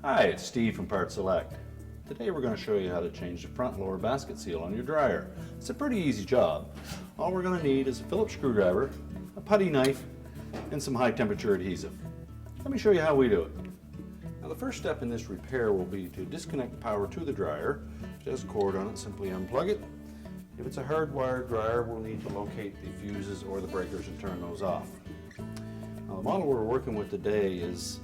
Hi, it's Steve from PartSelect. Today we're going to show you how to change the front and lower basket seal on your dryer. It's a pretty easy job. All we're going to need is a Phillips screwdriver, a putty knife, and some high temperature adhesive. Let me show you how we do it. Now the first step in this repair will be to disconnect power to the dryer. If it has a cord on it, simply unplug it. If it's a hardwired dryer, we'll need to locate the fuses or the breakers and turn those off. Now the model we're working with today is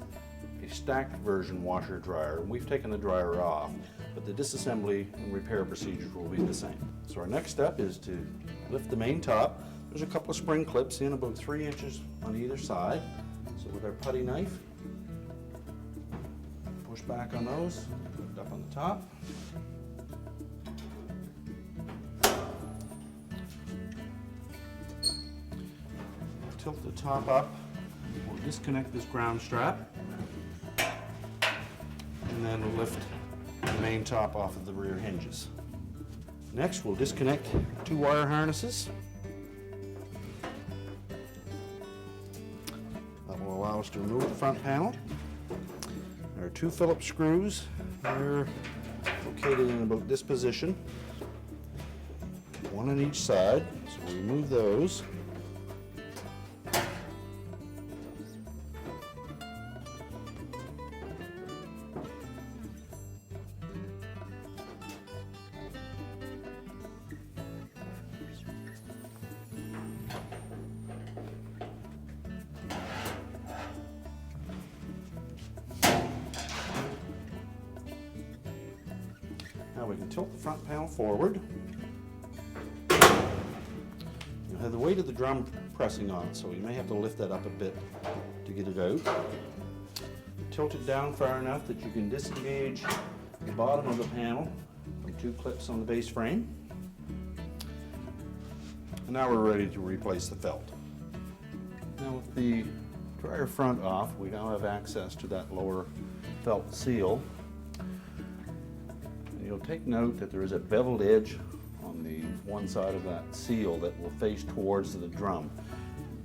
a stacked version washer dryer, and we've taken the dryer off, but the disassembly and repair procedures will be the same. So our next step is to lift the main top. There's a couple of spring clips in about 3 inches on either side. So with our putty knife, push back on those, lift up on the top. Tilt the top up. We'll disconnect this ground strap. And then we'll lift the main top off of the rear hinges. Next, we'll disconnect 2 wire harnesses. That will allow us to remove the front panel. There are 2 Phillips screws. They're located in about this position. 1 on each side. So we'll remove those. Now we can tilt the front panel forward. You'll have the weight of the drum pressing on it, so you may have to lift that up a bit to get it out. Tilt it down far enough that you can disengage the bottom of the panel from 2 clips on the base frame. And now we're ready to replace the felt. Now with the dryer front off, we now have access to that lower felt seal. You'll take note that there is a beveled edge on the one side of that seal that will face towards the drum.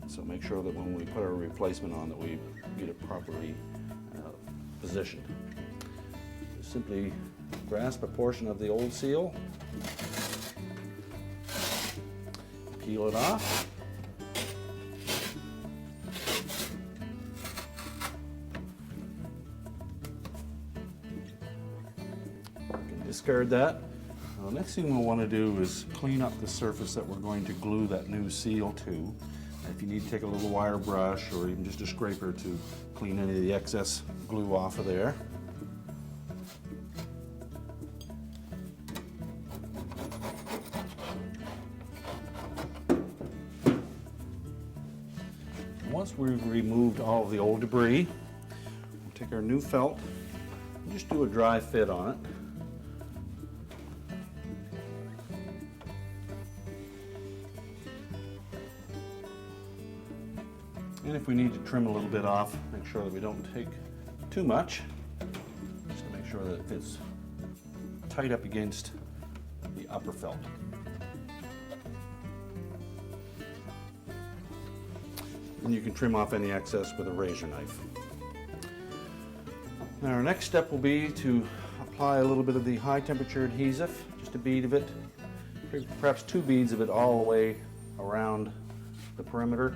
So make sure that when we put our replacement on that we get it properly positioned. Just simply grasp a portion of the old seal, peel it off. Discard that. Now, the next thing we'll want to do is clean up the surface that we're going to glue that new seal to. If you need to take a little wire brush or even just a scraper to clean any of the excess glue off of there. Once we've removed all of the old debris, we'll take our new felt and just do a dry fit on it. And if we need to trim a little bit off, make sure that we don't take too much, just to make sure that it fits tight up against the upper felt. And you can trim off any excess with a razor knife. Now our next step will be to apply a little bit of the high temperature adhesive, just a bead of it, perhaps 2 beads of it all the way around the perimeter.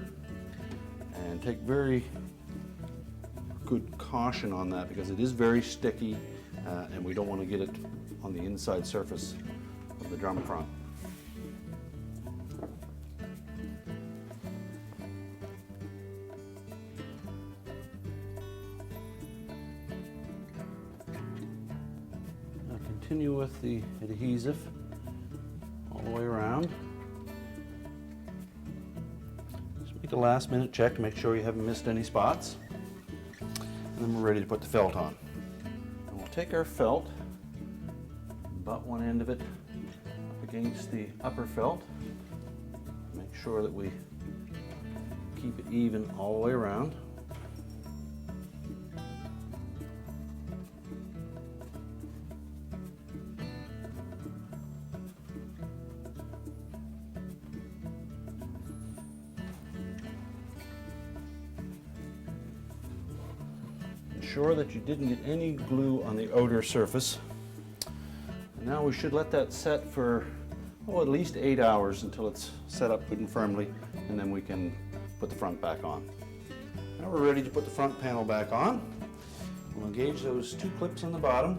And take very good caution on that because it is very sticky and we don't want to get it on the inside surface of the drum front. Now continue with the adhesive all the way around. Make a last minute check to make sure you haven't missed any spots. And then we're ready to put the felt on. And we'll take our felt, butt one end of it up against the upper felt. Make sure that we keep it even all the way around. sure that you didn't get any glue on the outer surface. And now we should let that set for, oh, at least 8 hours until it's set up good and firmly, and then we can put the front back on. Now we're ready to put the front panel back on. We'll engage those 2 clips in the bottom,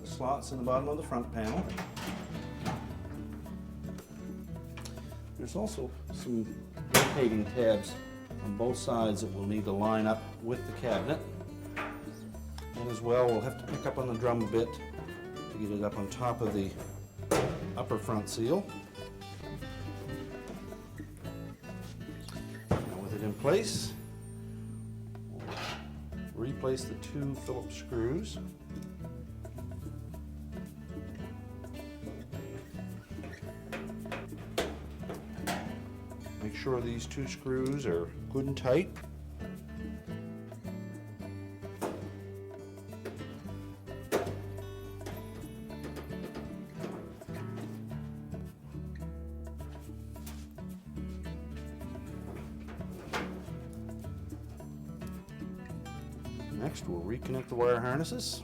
the slots in the bottom of the front panel. There's also some rotating tabs on both sides that we'll need to line up with the cabinet. And as well, we'll have to pick up on the drum a bit to get it up on top of the upper front seal. Now with it in place, we'll replace the 2 Phillips screws. Make sure these 2 screws are good and tight. Next, we'll reconnect the wire harnesses.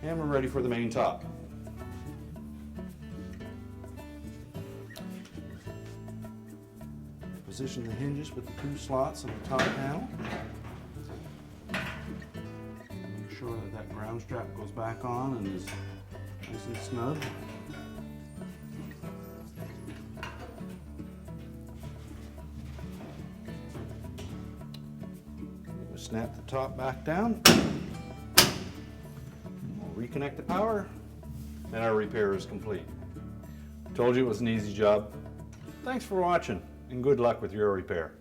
And we're ready for the main top. Position the hinges with the 2 slots on the top panel. Make sure that that ground strap goes back on and is nice and snug. We'll snap the top back down. Reconnect the power, and our repair is complete. Told you it was an easy job. Thanks for watching, and good luck with your repair.